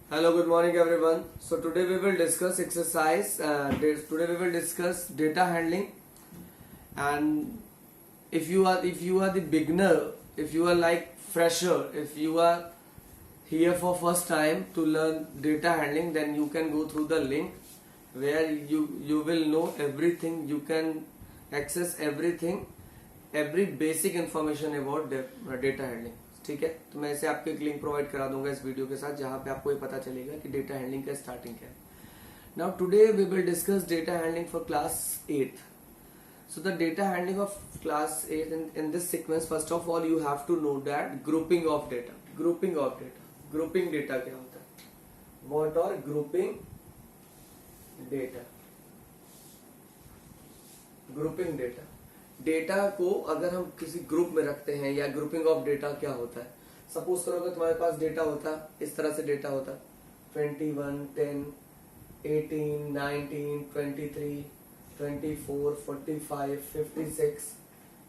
Hello, good morning everyone. So today we will discuss exercise. Today we will discuss data handling. And if you are the beginner, if you are like fresher, if you are here for first time to learn data handling, then you can go through the link where you will know everything. You can access everything, every basic information about data handling. ठीक है, तो मैं इसे आपको एक link provide करा दूंगा इस वीडियो के साथ, जहां पे आपको ये पता चलेगा कि डेटा हैंडलिंग का स्टार्टिंग क्या है. Now today we will discuss data handling for class 8. So the data handling of class 8 in this sequence, first of all you have to know that grouping of data. Grouping data क्या होता है? What are grouping data? Grouping data. Data को अगर हम किसी group में रखते हैं, या ग्रुपिंग ऑफ डेटा क्या होता है. सपोज करो अगर तुम्हारे पास डेटा होता, इस तरह से डेटा होता 21, 10, 18, 19, 23, 24, 45, 56,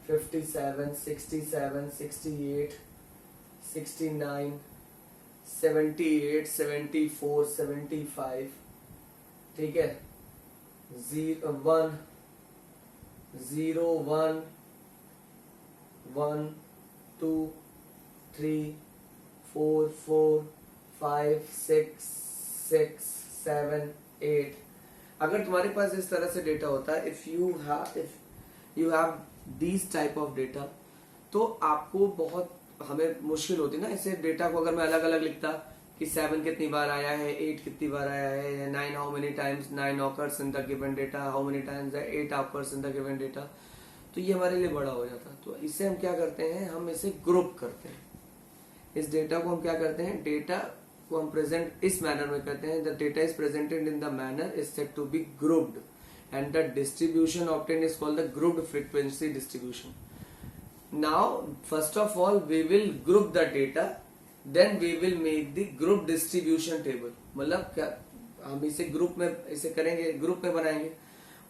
57, 67, 68, 69, 78, 74, 75. ठीक है. 1, 0, 1, 1, 2, 3, 4, 4, 5, 6, 6, 7, 8. अगर तुम्हारे पास इस तरह से डेटा होता है, if you have these type of data, तो आपको बहुत हमें मुश्किल होती ना. इसे डेटा को अगर मैं अलग अलग लिखता कि 7 कितनी बार आया है, 8 कितनी बार आया है, 9 how many times 9 occurs in the given data, how many times 8 occurs in the given data, तो ये हमारे लिए बड़ा हो जाता. तो इससे हम क्या करते हैं, हम इसे ग्रुप करते हैं. इस डेटा को हम क्या करते हैं, डेटा को हम प्रेजेंट इस मैनर में करते हैं. The data is presented in the manner is said to be grouped, and the distribution obtained is called the grouped frequency distribution. Now first of all we will group the data, then we will make the group distribution table. मतलब क्या, हम इसे group में इसे करेंगे, group में बनाएंगे.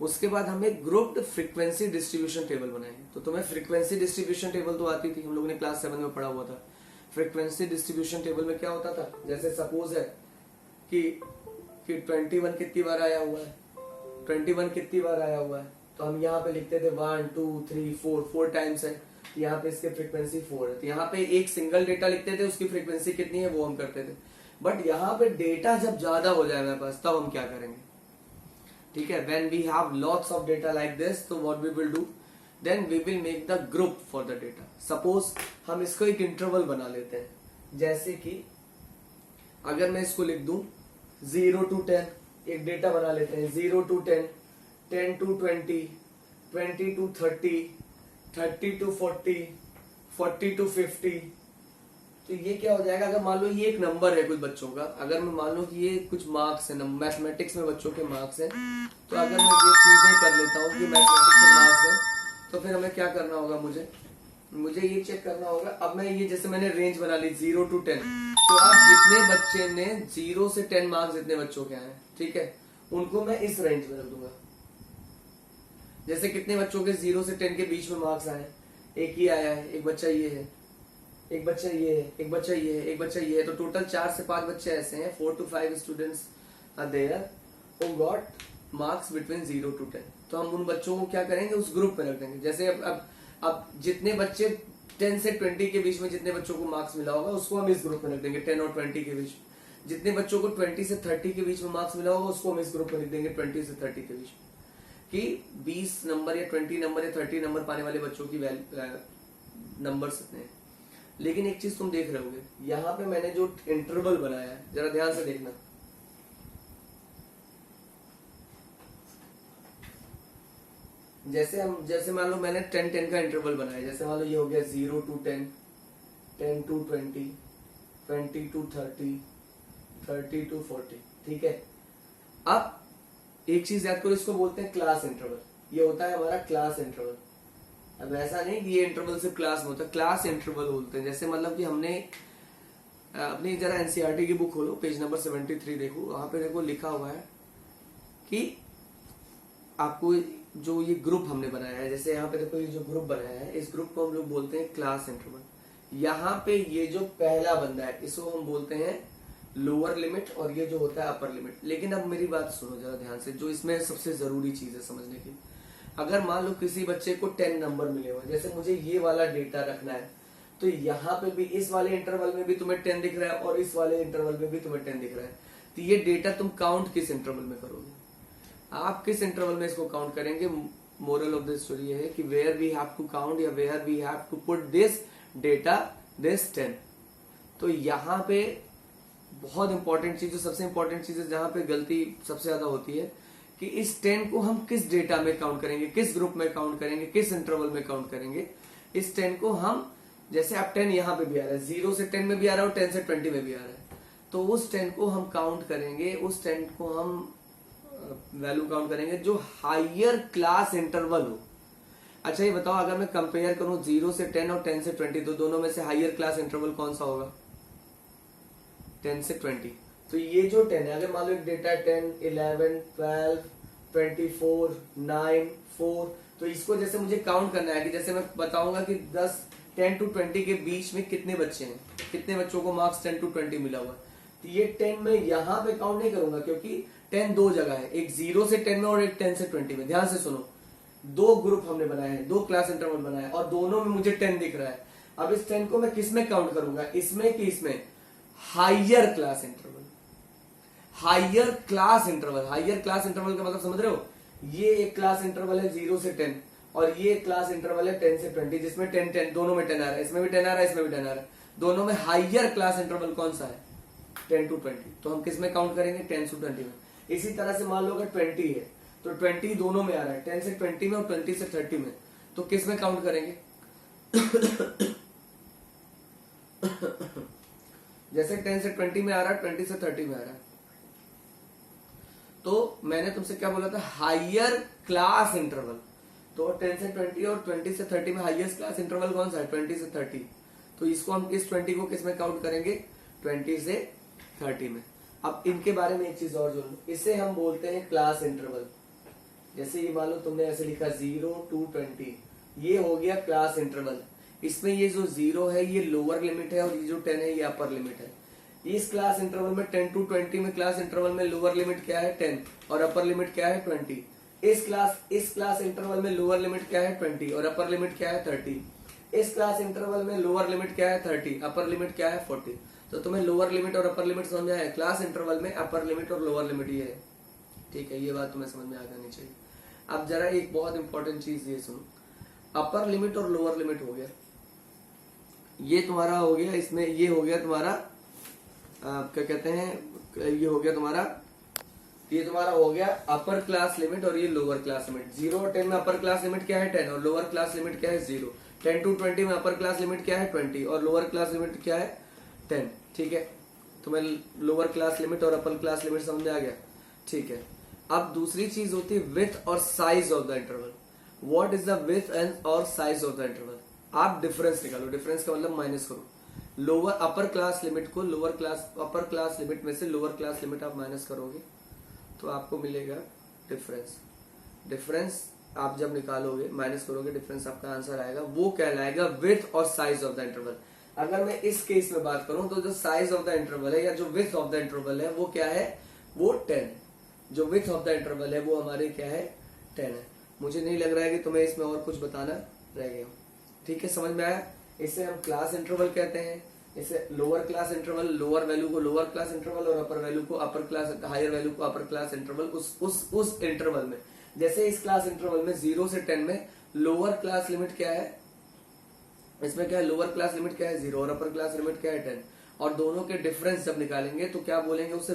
उसके बाद हम एक ग्रुप्ड फ्रीक्वेंसी डिस्ट्रीब्यूशन टेबल बनाएंगे. तो तुम्हें फ्रीक्वेंसी डिस्ट्रीब्यूशन टेबल तो आती थी, हम लोगों ने क्लास 7 में पढ़ा हुआ था. फ्रीक्वेंसी डिस्ट्रीब्यूशन टेबल में क्या होता था, जैसे सपोज है कि 21 कितनी बार आया हुआ है, 21 कितनी बार आया हुआ है, तो हम यहाँ पे लिखते थे 1, 2, 3, 4 टाइम्स है. यहाँ पे इसकी फ्रीक्वेंसी 4 है. तो यहाँ पे एक सिंगल डेटा लिखते थे, उसकी फ्रीक्वेंसी कितनी है वो हम करते थे. बट यहाँ पे डेटा जब ज्यादा हो जाए हमारे पास, तब हम क्या करेंगे. ठीक है, when we have lots of data like this, तो what we will do, then we will make the group for the data. Suppose हम इसको एक इंटरवल बना लेते हैं, जैसे कि अगर मैं इसको लिख दूं 0 to 10, एक डेटा बना लेते हैं 0 to 10, 10 to 20, 20 to 30, 30 to 40, 40 to 50. तो ये क्या हो जाएगा, अगर मान लो ये एक नंबर है कुछ बच्चों का, अगर मैं मान लो कि ये कुछ मार्क्स है, मैथमेटिक्स में बच्चों के मार्क्स हैं, तो अगर मैं ये चीजें कर लेता हूँ कि मैथमेटिक्स में मार्क्स है, तो फिर हमें क्या करना होगा, मुझे ये चेक करना होगा. अब मैं ये, जैसे मैंने रेंज बना ली 0 to 10, तो अब जितने बच्चे ने 0 से 10 मार्क्स जितने बच्चों के आए, ठीक है, उनको मैं इस रेंज में रख दूंगा. जैसे कितने बच्चों के 0 से 10 के बीच में मार्क्स आए, एक ही आया है, एक बच्चा ये है, एक बच्चा ये है, एक बच्चा ये है, एक बच्चा ये है. तो टोटल 4 से 5 बच्चे ऐसे हैं, 4 to 5 students are there who got marks between 0 to 10. तो हम उन बच्चों को क्या करेंगे, उस ग्रुप में रख देंगे. जैसे अब जितने बच्चे 10 से 20 के बीच में जितने बच्चों को मार्क्स मिला होगा, उसको हम इस ग्रुप में रख देंगे 10 और 20 के बीच. जितने बच्चों को 20 से 30 के बीच में मार्क्स मिला होगा, उसको हम इस ग्रुप में लिख देंगे 20 से 30 के बीच, कि 20 नंबर या 20 नंबर या 30 नंबर पाने वाले बच्चों की नंबर कितने हैं. लेकिन एक चीज तुम देख रहे होगे, यहाँ पे मैंने जो इंटरवल बनाया है, जरा ध्यान से देखना. जैसे मान लो मैंने 10-10 का इंटरवल बनाया. जैसे मान लो ये हो गया 0 to 10, 10 to 20, 20 to 30, 30 to 40. ठीक है. अब एक चीज याद करो, इसको बोलते हैं क्लास इंटरवल. ये होता है हमारा क्लास इंटरवल. अब ऐसा नहीं कि ये इंटरवल सिर्फ क्लास में होता है, क्लास इंटरवल बोलते हैं. जैसे मतलब कि हमने अपनी जरा एनसीईआरटी की बुक खोलो, पेज नंबर 73 देखो, वहां पे देखो लिखा हुआ है कि आपको जो ये ग्रुप हमने बनाया है, जैसे यहाँ पे देखो ये जो ग्रुप बनाया है, इस ग्रुप को हम लोग बोलते हैं क्लास इंटरवल. यहाँ पे ये जो पहला बंदा है, इसको हम बोलते हैं लोअर लिमिट और ये जो होता है अपर लिमिट। लेकिन अब मेरी बात सुनो जरा ध्यान से, जो इसमें सबसे जरूरी चीज है समझने की। अगर मान लो किसी बच्चे को 10 नंबर मिले हुए, जैसे मुझे ये वाला डेटा रखना है, तो यहाँ पे भी इस वाले इंटरवल में भी तुम्हें 10 दिख रहा है और इस वाले इंटरवल में भी तुम्हें 10 दिख रहा है, तो ये डेटा तुम काउंट किस इंटरवल में करोगे? आप किस इंटरवल में इसको काउंट करेंगे? मोरल ऑफ द स्टोरी ये है कि where we have to count या where we have to put this data, this 10। तो यहाँ पे बहुत इंपॉर्टेंट चीज, जो सबसे इंपॉर्टेंट चीज है, जहां पे गलती सबसे ज्यादा होती है कि इस 10 को हम किस डेटा में काउंट करेंगे, किस ग्रुप में काउंट करेंगे, किस इंटरवल में काउंट करेंगे। इस 10 को हम, जैसे आप 10 यहाँ पे भी आ रहा है, 0 से 10 में भी आ रहा है और 10 से 20 में भी आ रहा है, तो उस 10 को हम काउंट करेंगे, उस 10 को हम वैल्यू काउंट करेंगे जो हायर क्लास इंटरवल हो। अच्छा ये बताओ, अगर मैं कंपेयर करूं 0 से 10 और 10 से 20, तो दोनों में से हायर क्लास इंटरवल कौन सा होगा? 10 से 20। तो ये जो 10 है, अगर मान लो एक डेटा 10, 11, 12, 24, 9, 4, तो इसको जैसे मुझे काउंट करना है कि जैसे मैं बताऊंगा कि 10 to 20 के बीच में कितने बच्चे हैं, कितने बच्चों को मार्क्स 10 to 20 मिला हुआ है, तो ये 10 में यहाँ पे काउंट नहीं करूंगा, क्योंकि 10 दो जगह है, एक 0 से 10 में और एक 10 से 20 में। ध्यान से सुनो, दो ग्रुप हमने बनाए हैं, दो क्लास इंटरवल बनाए हैं और दोनों में मुझे 10 दिख रहा है। अब इस 10 को मैं किस में काउंट करूंगा, इसमें कि इसमें? Higher class interval. Higher class interval, higher class interval का मतलब समझ रहे हो? ये एक क्लास इंटरवल है 0 से 10 और ये क्लास इंटरवल है 10 से 20, जिसमें 10 10 दोनों में 10 आ रहा है, इसमें भी 10 आ रहा है, इसमें भी 10 आ रहा है। दोनों में हायर क्लास इंटरवल कौन सा है? 10 to 20। तो हम किस में काउंट करेंगे? 10 to 20 में। इसी तरह से मान लो अगर 20 है तो 20 दोनों में आ रहा है, 10 से 20 में और 20 से 30 में, तो किस में काउंट करेंगे? जैसे 10 से 20 में आ रहा है, 20 से 30 में आ रहा है, तो मैंने तुमसे क्या बोला था? Higher class interval. तो 10 से 20 और 20 से 30 में हाईएस्ट क्लास इंटरवल कौन सा है? 20 से 30। तो इसको हम इस 20 को किस में काउंट करेंगे? 20 से 30 में। अब इनके बारे में एक चीज और जोड़ लो, इसे हम बोलते हैं क्लास इंटरवल। जैसे ये मान लो तुमने ऐसे लिखा 0 to 20, ये हो गया क्लास इंटरवल। इसमें ये जो 0 है ये लोअर लिमिट है और ये जो 10 है ये अपर लिमिट है। इस क्लास इंटरवल में 10 to 20 में क्लास इंटरवल में लोअर लिमिट क्या है? 10 और अपर लिमिट क्या है? 20। इस क्लास इंटरवल में लोअर लिमिट क्या है? 20 और अपर लिमिट क्या है? 30। इस क्लास इंटरवल में लोअर लिमिट क्या है? 30, अपर लिमिट क्या है? 40। तो तुम्हें लोअर लिमिट और अपर लिमिट समझ में आया? क्लास इंटरवल में अपर लिमिट और लोअर लिमिट ये है। ठीक है, ये बात तुम्हें समझ में आ जानी चाहिए। अब जरा एक बहुत इंपॉर्टेंट चीज ये सुनो, अपर लिमिट और लोअर लिमिट हो गया, ये तुम्हारा हो गया, इसमें ये हो गया तुम्हारा क्या कहते हैं, ये हो गया तुम्हारा, ये तुम्हारा हो गया अपर क्लास लिमिट और ये लोअर क्लास लिमिट। 0 और 10 में अपर क्लास लिमिट क्या है? 10 और लोअर क्लास लिमिट क्या है? 0। 10 to 20 में अपर क्लास लिमिट क्या है? 20 और लोअर क्लास लिमिट क्या है? 10। ठीक है, तुम्हें लोअर क्लास लिमिट और अपर क्लास लिमिट समझ में आ गया? ठीक है। अब दूसरी चीज होती है विड्थ और size of the interval. What is the width and और साइज ऑफ द इंटरवल? आप डिफरेंस निकालो, डिफरेंस का मतलब माइनस करो। लोअर अपर क्लास लिमिट को अपर क्लास लिमिट में से लोअर क्लास लिमिट आप माइनस करोगे तो आपको मिलेगा डिफरेंस। डिफरेंस आप जब निकालोगे, माइनस करोगे, डिफरेंस आपका आंसर आएगा, वो कहलाएगा विड्थ और साइज ऑफ द इंटरवल। अगर मैं इस केस में बात करूं तो जो साइज ऑफ द इंटरवल है या जो विड्थ ऑफ द इंटरवल है वो क्या है? वो 10। जो विड्थ ऑफ द इंटरवल है वो हमारे क्या है? 10 है। मुझे नहीं लग रहा है कि तुम्हें इसमें और कुछ बताना रह गया। ठीक है, समझ में आया? इसे हम क्लास इंटरवल कहते हैं। इसे lower class interval, lower value को लोअर क्लास इंटरवल और अपर वैल्यू को अपर क्लास, हायर वैल्यू को अपर क्लास इंटरवल। उस इंटरवल में, जैसे इस क्लास इंटरवल में 0 से 10 में लोअर क्लास लिमिट क्या है? इसमें क्या है? लोअर क्लास लिमिट क्या है? 0 और अपर क्लास लिमिट क्या है? 10। और दोनों के डिफरेंस जब निकालेंगे तो क्या बोलेंगे? उसे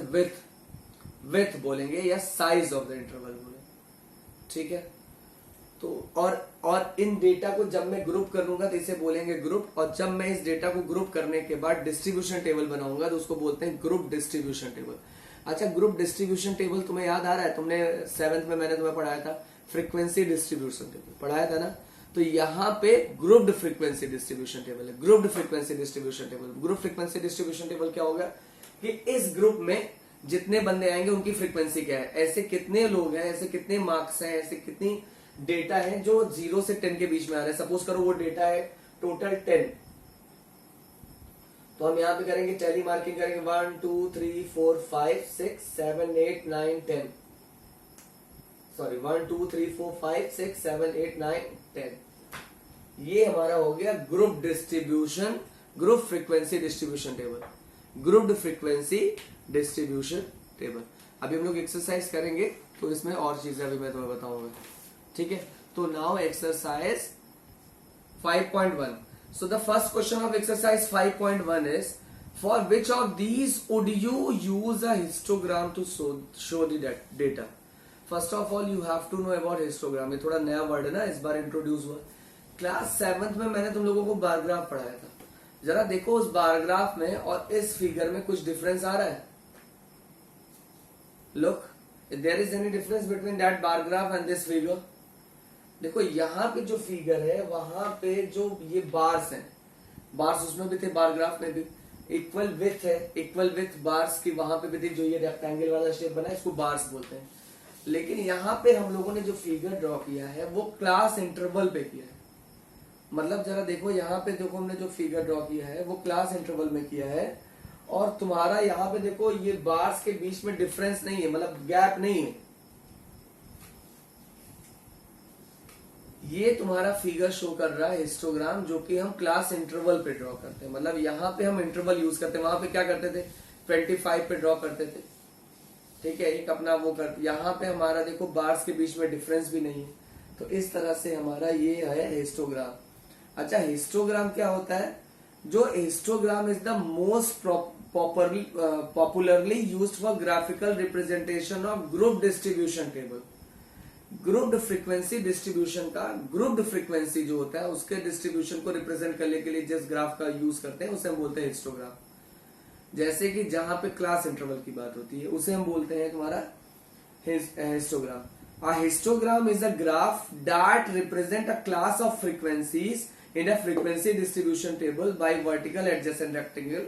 विड्थ बोलेंगे या साइज ऑफ द इंटरवल बोलेंगे। ठीक है, तो और इन डेटा को जब मैं ग्रुप करूंगा तो इसे बोलेंगे ग्रुप, और जब मैं इस डेटा को ग्रुप करने के बाद डिस्ट्रीब्यूशन टेबल बनाऊंगा तो उसको बोलते हैं ग्रुप डिस्ट्रीब्यूशन टेबल। अच्छा, ग्रुप डिस्ट्रीब्यूशन टेबल तुम्हें याद आ रहा है? तुमने 7th में मैंने तुम्हें पढ़ाया था फ्रीक्वेंसी डिस्ट्रीब्यूशन टेबल, पढ़ाया था ना? तो यहाँ पे ग्रुप्ड फ्रीक्वेंसी डिस्ट्रीब्यूशन टेबल है। Grouped frequency distribution table, group frequency distribution table क्या होगा कि इस ग्रुप में जितने बंदे आएंगे उनकी फ्रीक्वेंसी क्या है, ऐसे कितने लोग हैं, ऐसे कितने मार्क्स हैं, ऐसे कितनी डेटा है जो 0 से 10 के बीच में आ रहे हैं। सपोज करो वो डेटा है टोटल 10, तो हम यहाँ पे करेंगे टैली मार्किंग करेंगे 1 2 3 4 5 6 7 8 9 10, सॉरी 1 2 3 4 5 6 7 8 9 10। ये हमारा हो गया group distribution, group frequency distribution table, grouped frequency distribution table. अभी हम लोग एक्सरसाइज करेंगे तो इसमें और चीजें अभी मैं तुम्हें बताऊंगा, ठीक है। तो now exercise 5.1। So the first question of exercise 5.1 is, for which of these would you use a histogram to show the data? First of all you have to know about histogram। ये थोड़ा नया word है ना, इस बार introduce हुआ। Class 7th में मैंने तुम लोगों को बार ग्राफ पढ़ाया था। जरा देखो उस बार ग्राफ में और इस फिगर में कुछ डिफरेंस आ रहा है? Look, if there is any difference between that bar graph and this figure? देखो यहाँ पे जो फिगर है वहां पे जो ये बार्स हैं, बार्स उसमें भी थे, बार ग्राफ में भी इक्वल विथ है, इक्वल विथ बार्स की वहां पे भी थी। जो ये रेक्टेंगल वाला शेप बना है इसको बार्स बोलते हैं। लेकिन यहाँ पे हम लोगों ने जो फिगर ड्रॉ किया है वो क्लास इंटरवल पे किया है। मतलब जरा देखो यहाँ पे देखो हमने जो फिगर ड्रॉ किया है वो क्लास इंटरवल में किया है, और तुम्हारा यहाँ पे देखो ये बार्स के बीच में डिफरेंस नहीं है, मतलब गैप नहीं है। ये तुम्हारा फिगर शो कर रहा है हिस्टोग्राम, जो कि हम क्लास इंटरवल पे ड्रॉ करते हैं। मतलब यहाँ पे हम इंटरवल यूज करते हैं, वहां पे क्या करते थे 25 पे ड्रॉ करते थे, ठीक है। एक अपना वो कर, यहाँ पे हमारा देखो बार्स के बीच में डिफरेंस भी नहीं है। तो इस तरह से हमारा ये है हिस्टोग्राम। अच्छा, हिस्टोग्राम क्या होता है? जो histogram is the most popularly used for graphical representation of group distribution table. Grouped frequency distribution का, ग्रुप्ड फ्रीक्वेंसी जो होता है उसके डिस्ट्रीब्यूशन को रिप्रेजेंट करने के लिए जिस ग्राफ का यूज करते हैं उसे हम बोलते हैं हिस्टोग्राम। जैसे कि जहां पे क्लास इंटरवल की बात होती है उसे हम बोलते हैं तुम्हारा histogram. A histogram is a graph that represent a class of frequencies in a frequency distribution table by vertical adjacent rectangle.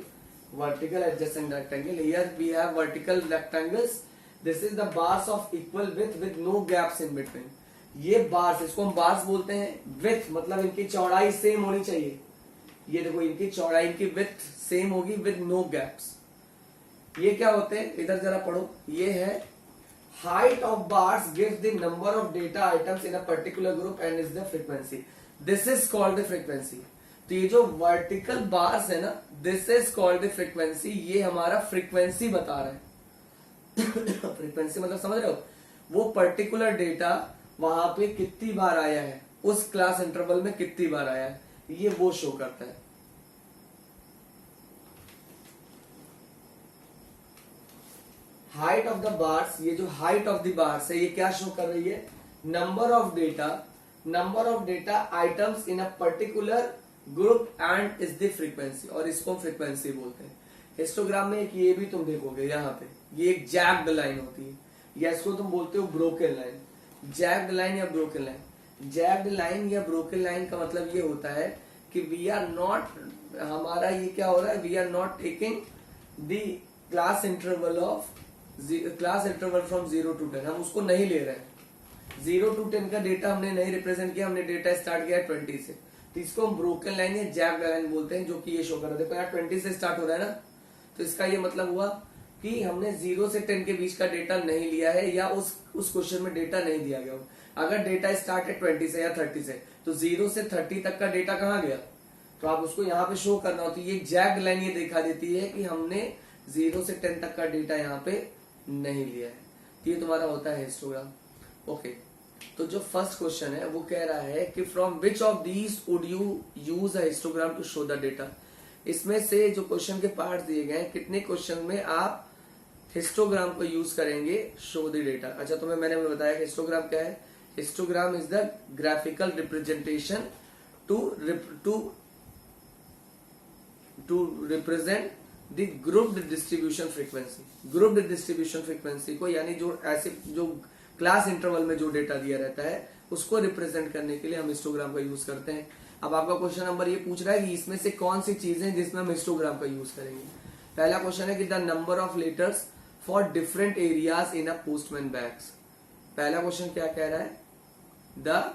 Vertical adjacent rectangle. Here we have vertical rectangles. This is the bars of equal width with no gaps in between. ये bars, इसको हम bars बोलते हैं। With मतलब इनकी चौड़ाई same होनी चाहिए। ये देखो इनकी चौड़ाई, इनकी विथ सेम होगी विद नो गैप्स। ये क्या होते हैं इधर जरा पढ़ो। ये है height of bars gives the number of data items in a particular group and is the frequency. This is called the frequency. तो ये जो वर्टिकल बार्स है ना, this is called the frequency. ये हमारा फ्रीक्वेंसी बता रहा है। फ्रीक्वेंसी मतलब समझ रहे हो, वो पर्टिकुलर डेटा वहां पे कितनी बार आया है, उस क्लास इंटरवल में कितनी बार आया है, ये वो शो करता है। हाइट ऑफ द बार्स, ये जो हाइट ऑफ द बार्स है ये क्या शो कर रही है? Number of data items in a particular group and is the frequency, और इसको फ्रीक्वेंसी बोलते हैं। हिस्टोग्राम में एक ये भी तुम देखोगे यहाँ पे, ये एक जैग्ड लाइन होती है, या इसको तुम बोलते हो ब्रोकन लाइन। जैग्ड लाइन या ब्रोकन लाइन, जैग्ड लाइन या ब्रोकन लाइन का मतलब ये होता है कि वी आर नॉट, हमारा ये क्या हो रहा है, we are not taking the class interval from 0 to 10, हम उसको नहीं ले रहे हैं। 0 to 10 का डेटा हमने नहीं रिप्रेजेंट किया, हमने डेटा स्टार्ट किया 20 से, तो इसको हम ब्रोकन लाइन या जैग्ड लाइन बोलते हैं, जो कि ये शो कर रहा है। देखो यहाँ 20 से स्टार्ट हो रहा है ना, तो इसका ये मतलब हुआ कि हमने 0 से 10 के बीच का डेटा नहीं लिया है, या उस क्वेश्चन में डेटा नहीं दिया गया। अगर डेटा स्टार्ट है 20 से या 30 से, तो 0 से 30 तक का डेटा कहाँ गया, तो आप उसको यहाँ पे शो करना होती है। ये जैग्ड लाइन ये दिखा देती है कि हमने 0 से 10 तक का डेटा यहाँ पे नहीं लिया है। तो ये तुम्हारा होता है हिस्टोग्राम। ओके, तो जो फर्स्ट क्वेश्चन है वो कह रहा है कि from which of these would you use a histogram to show the data. इसमें से जो क्वेश्चन के पार्ट दिए गए हैं, कितने क्वेश्चन में आप हिस्टोग्राम को यूज करेंगे शो द डेटा। अच्छा, तुम्हें मैंने बताया हिस्टोग्राम क्या है। Histogram is the graphical representation to represent the grouped distribution frequency. Grouped distribution frequency को, यानी जो ऐसे जो क्लास इंटरवल में जो डेटा दिया रहता है उसको रिप्रेजेंट करने के लिए हम हिस्टोग्राम का यूज करते हैं। अब आपका क्वेश्चन नंबर ये पूछ रहा है कि इसमें से कौन सी चीजें जिसमें हम हिस्टोग्राम का यूज करेंगे। पहला क्वेश्चन है कि the number of letters for different areas in a postman bags. पहला क्वेश्चन क्या कह रहा है, the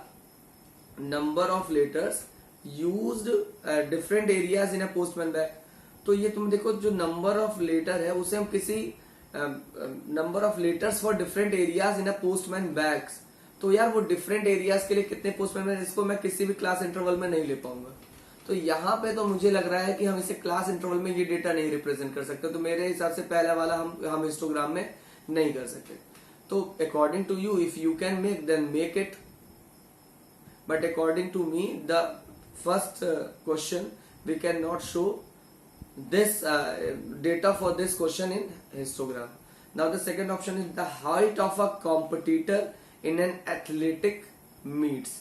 number of letters used different areas in a postman bag. तो ये तुम देखो जो नंबर ऑफ लेटर है उसे हम किसी number of letters for different areas in a postman bags, तो यार वो डिफरेंट एरियाज के लिए कितने पोस्टमैन, इसको मैं किसी भी क्लास इंटरवल में नहीं ले पाऊंगा। तो यहाँ पे तो मुझे लग रहा है कि हम इसे क्लास इंटरवल में ये डेटा नहीं रिप्रेजेंट कर सकते, तो मेरे हिसाब से पहला वाला हम हिस्टोग्राम में नहीं कर सकते। तो according to you if you can make then make it, but according to me the first question we can not show this data for this question in histogram. Now the second option is the height of a competitor in an athletic meets.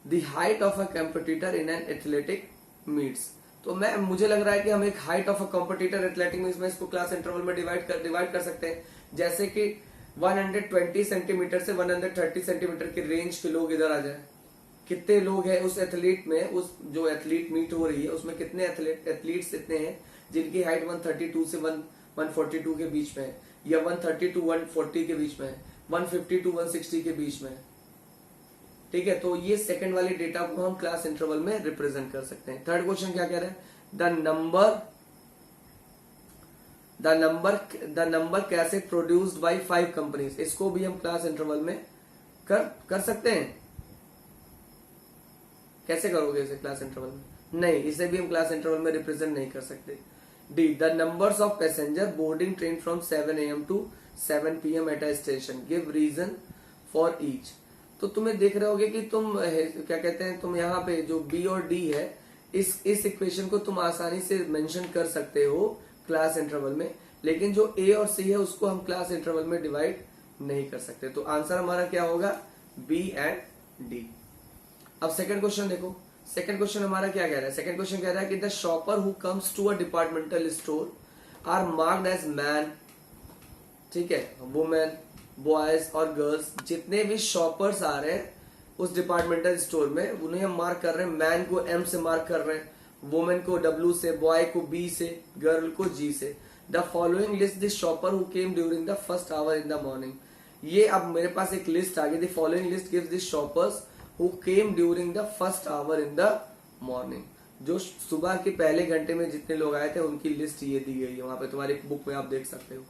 The height of a competitor in an athletic meets. तो मुझे लग रहा है कि हम एक height of a competitor athletic meets में इसको क्लास इंटरवल में डिवाइड कर सकते हैं। जैसे कि 120 सेंटीमीटर से 130 सेंटीमीटर के रेंज के लोग इधर आ जाए, कितने लोग हैं उस एथलीट में, उस जो एथलीट मीट हो रही है उसमें कितने एथलीट्स इतने हैं जिनकी हाइट 132 से 142 के बीच में है, या 130 टू 140 के बीच में है, 150 टू 160 के बीच में है। ठीक है, तो ये सेकंड वाले डेटा को हम क्लास इंटरवल में रिप्रेजेंट कर सकते हैं। थर्ड क्वेश्चन क्या कह रहा है, द नंबर कैसे प्रोड्यूस्ड बाय 5 कंपनीज, इसको भी हम क्लास इंटरवल में कर सकते हैं। कैसे करोगे इसे क्लास इंटरवल में? नहीं, इसे भी हम क्लास इंटरवल में रिप्रेजेंट नहीं कर सकते। D the numbers of passenger boarding train from 7 AM to 7 PM at a station, give reason for each. तो तुम्हें देख रहे होगे कि तुम क्या कहते हैं, तुम यहाँ पे जो बी और डी है इस इक्वेशन को तुम आसानी से मेंशन कर सकते हो क्लास इंटरवल में, लेकिन जो ए और सी है उसको हम क्लास इंटरवल में डिवाइड नहीं कर सकते। तो आंसर हमारा क्या होगा, बी एंड डी। अब सेकंड क्वेश्चन देखो, सेकंड क्वेश्चन हमारा क्या कह रहा है, सेकंड क्वेश्चन कह रहा है कि the shopper who comes to a departmental store are marked as man, ठीक है, वुमेन, बॉयज और गर्ल्स, जितने भी शॉपर्स आ रहे हैं उस डिपार्टमेंटल स्टोर में उन्हें हम मार्क कर रहे हैं, मैन को M से मार्क कर रहे हैं, वुमेन को W से, बॉय को B से, गर्ल को G से। The following list the shopper who came during the first hour in the morning. ये अब मेरे पास एक लिस्ट आ गई, the following list gives the shoppers who came during the first hour in the morning। जो सुबह के पहले घंटे में जितने लोग आए थे उनकी लिस्ट ये दी गई है, वहां पे तुम्हारी बुक में आप देख सकते हो।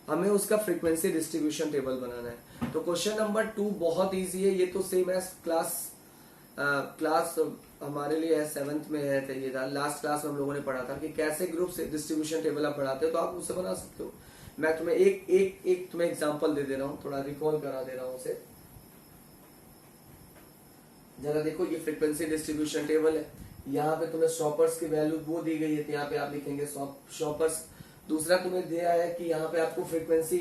हमें उसका फ्रीक्वेंसी डिस्ट्रीब्यूशन टेबल बनाना है। तो क्वेश्चन नंबर 2 बहुत इजी है, ये तो सेम है क्लास हमारे लिए है 7th में है, ये था लास्ट क्लास में हम लोगों ने पढ़ा था कि कैसे ग्रुप से डिस्ट्रीब्यूशन टेबल आप बढ़ाते हो, तो आप उसे बना सकते हो। मैं तुम्हें एक तुम्हें एग्जाम्पल दे रहा हूँ, थोड़ा रिकॉल करा दे रहा हूँ उसे। जरा देखो, ये फ्रीक्वेंसी डिस्ट्रीब्यूशन टेबल है, यहाँ पे तुम्हें शॉपर्स की वैल्यू वो दी गई है, तो यहाँ पे आप लिखेंगे शॉपर्स। दूसरा तुम्हें दिया है कि यहाँ पे आपको फ्रीक्वेंसी,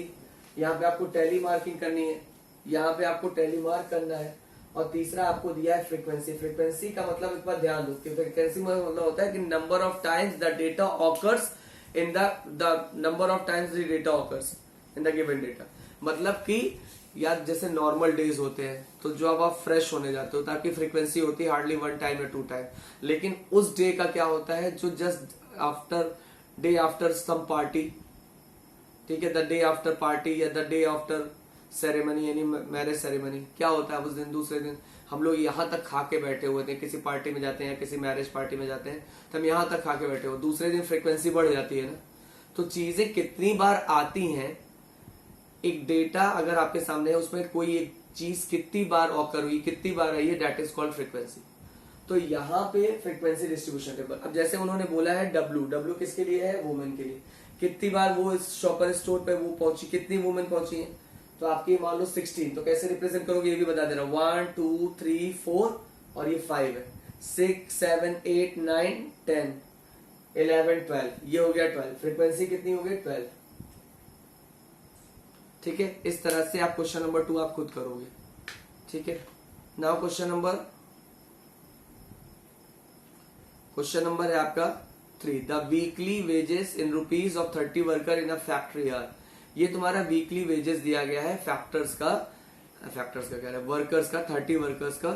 यहाँ पे आपको टैली मार्किंग करनी है, यहाँ पे आपको टैली मार्क करना है, और तीसरा आपको दिया है फ्रीक्वेंसी। फ्रीक्वेंसी का मतलब एक बार ध्यान दो कि फ्रीक्वेंसी मतलब होता है कि number of times the data occurs in the number of times the data occurs in the given data. मतलब कि यार जैसे नॉर्मल डेज होते हैं तो जो अब आप फ्रेश होने जाते हो ताकि फ्रीक्वेंसी होती है हार्डली 1 टाइम या 2 टाइम, लेकिन उस डे का क्या होता है जो just after day after some party, ठीक है, द डे आफ्टर पार्टी या द डे आफ्टर सेरेमनी यानी मैरिज सेरेमनी, क्या होता है उस दिन, दूसरे दिन हम लोग यहाँ तक खा के बैठे हुए थे, किसी पार्टी में जाते हैं या किसी मैरिज पार्टी में जाते हैं तो हम यहाँ तक खा के बैठे हो, दूसरे दिन फ्रीक्वेंसी बढ़ जाती है ना। तो चीजें कितनी बार आती हैं, एक डेटा अगर आपके सामने है उसमें कोई एक चीज कितनी बार ऑकर हुई, कितनी बार आई है, दैट इज कॉल्ड फ्रीक्वेंसी। तो यहाँ पे फ्रीक्वेंसी डिस्ट्रीब्यूशन टेबल, अब जैसे उन्होंने बोला है W किसके लिए है, वुमेन के लिए, कितनी बार वो इस शॉपर स्टोर पे वो पहुंची, कितनी वुमेन पहुंची है, तो आपकी मान लो 16, तो कैसे रिप्रेजेंट करोगे ये भी बता दे रहा हूँ, 1 2 3 4 और ये 5 है, 6 7 8 9 10 11 12, ये हो गया 12, फ्रीक्वेंसी कितनी हो गई 12। ठीक है, इस तरह से आप क्वेश्चन नंबर 2 आप खुद करोगे। ठीक है, नाउ क्वेश्चन नंबर है आपका 3, the weekly wages in rupees of 30 worker in a factory are. ये तुम्हारा वीकली वेजेस दिया गया है फैक्टर्स का कह रहा है, वर्कर्स का, 30 वर्कर्स का,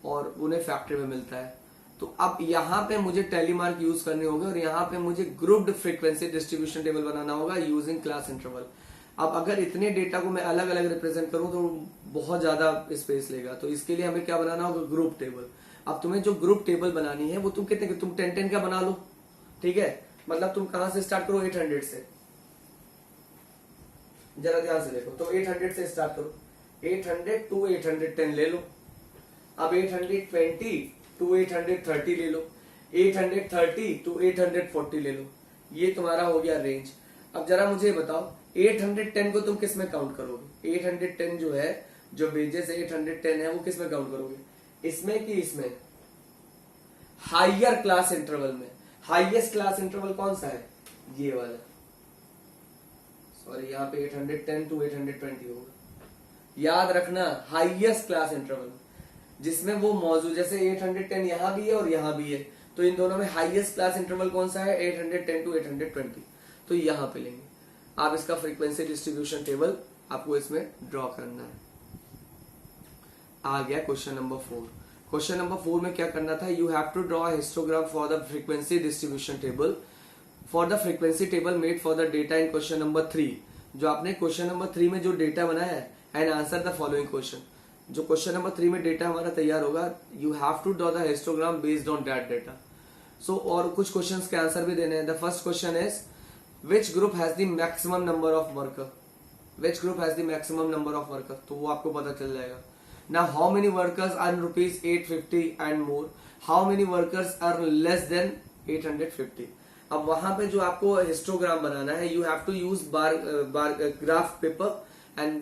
और उन्हें फैक्ट्री में मिलता है। तो अब यहाँ पे मुझे टेलीमार्क यूज करने होंगे और यहाँ पे मुझे ग्रुप्ड फ्रीक्वेंसी डिस्ट्रीब्यूशन टेबल बनाना होगा यूजिंग क्लास इंटरवल। अब अगर इतने डेटा को मैं अलग अलग रिप्रेजेंट करूं तो बहुत ज्यादा स्पेस लेगा, तो इसके लिए हमें क्या बनाना होगा, ग्रुप टेबल। अब तुम्हें जो ग्रुप टेबल बनानी है वो तुम 10 का बना लो, ठीक है, मतलब तुम कहां से स्टार्ट करो, 800 से, जरा ध्यान से देखो। तो 800 से स्टार्ट करो, 800 टू 810 ले लो। अब 820 टू 830 ले लो, 830 टू 840 ले लो। ये तुम्हारा हो गया रेंज। अब जरा मुझे बताओ 810 को तुम किस में काउंट करोगे? 810 जो है, जो वेजेस 810 है, वो किस में काउंट करोगे? इसमें कि इसमें? हायर क्लास इंटरवल में। हाईएस्ट क्लास इंटरवल कौन सा है? ये वाला। सॉरी, यहाँ पे 810 टू 820 होगा। याद रखना, हाईएस्ट क्लास इंटरवल जिसमें वो मौजूद, जैसे 810 यहां भी है और यहां भी है, तो इन दोनों में हाईएस्ट क्लास इंटरवल कौन सा है? 810 टू 820। तो यहां पे लेंगे आप। इसका फ्रीक्वेंसी डिस्ट्रीब्यूशन टेबल आपको इसमें ड्रॉ करना है। आ गया क्वेश्चन नंबर 4। क्वेश्चन नंबर 4 में क्या करना था? You have to draw histogram for the frequency distribution table for the frequency table made for the data in question number 3। जो आपने क्वेश्चन नंबर 3 में जो डेटा बनाया है, and answer the following question. जो क्वेश्चन नंबर 3 में data हमारा तैयार होगा, you have to draw the histogram based on that data. So और कुछ क्वेश्चंस के आंसर भी देने हैं। The first question is which group has the maximum number of worker? Which group has the maximum number of worker? तो वो आपको पता चल जाएगा। Now, how many workers earn rupees 850 and more? How many workers earn less than 850? अब वहां पे जो आपको हिस्टोग्राम बनाना है, you have to use graph paper, and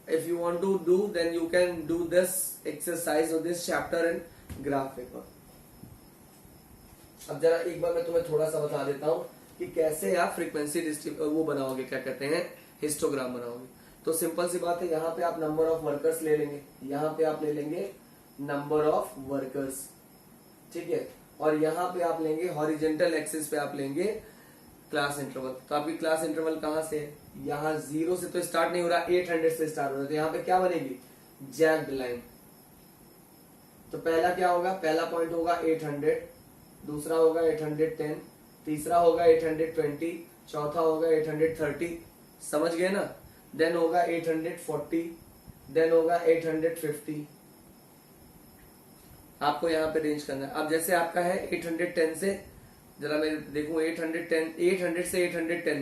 if you want to do, then you can do this exercise or this chapter in graph paper. अब जरा एक बार मैं तुम्हें थोड़ा सा बता देता हूँ कि कैसे आप फ्रीक्वेंसी वो बनाओगे, क्या कहते हैं, हिस्टोग्राम बनाओगे। तो सिंपल सी बात है, यहाँ पे आप नंबर ऑफ वर्कर्स ले लेंगे, यहाँ पे आप ले लेंगे नंबर ऑफ वर्कर्स, ठीक है, और यहाँ पे आप लेंगे हॉरिजेंटल एक्सिस पे आप लेंगे क्लास इंटरवल। तो आपकी क्लास इंटरवल कहाँ से है? यहाँ 0 से तो स्टार्ट नहीं हो रहा, 800 से स्टार्ट हो रहा है। तो यहाँ पे क्या बनेगी? Jacked line. तो पहला क्या होगा? पहला पॉइंट होगा 800, दूसरा होगा 810, तीसरा होगा 820, चौथा होगा 830। समझ गए ना? देन होगा 840, देन होगा 850। आपको यहाँ पे रेंज करना है। अब जैसे आपका है 810 से, जरा मैं देखूं 800 से 810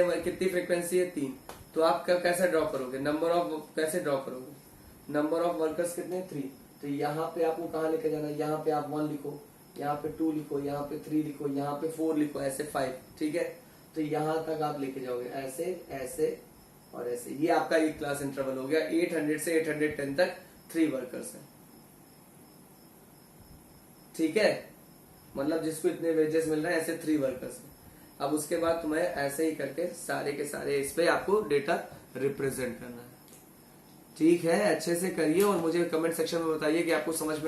में कितनी फ्रीक्वेंसी है? 3। तो आप कैसे ड्रॉ करोगे? नंबर ऑफ कैसे ड्रॉ करोगे? नंबर ऑफ वर्कर्स कितने? 3। तो यहाँ पे आपको कहाँ लेके जाना है? यहाँ पे आप 1 लिखो, यहाँ पे 2 लिखो, यहाँ पे 3 लिखो, यहाँ पे 4 लिखो, ऐसे 5, ठीक है। तो यहाँ तक आप लेके जाओगे, ऐसे ऐसे और ऐसे। ये आपका एक क्लास इंटरवल हो गया। 800 से 810 तक 3 वर्कर्स हैं, ठीक है। मतलब जिसको इतने वेजेस मिल रहे हैं, ऐसे 3 वर्कर्स हैं। अब उसके बाद तुम्हें ऐसे ही करके सारे के सारे इस पे आपको डेटा रिप्रेजेंट करना है, ठीक है। अच्छे से करिए और मुझे कमेंट सेक्शन में बताइए कि आपको समझ में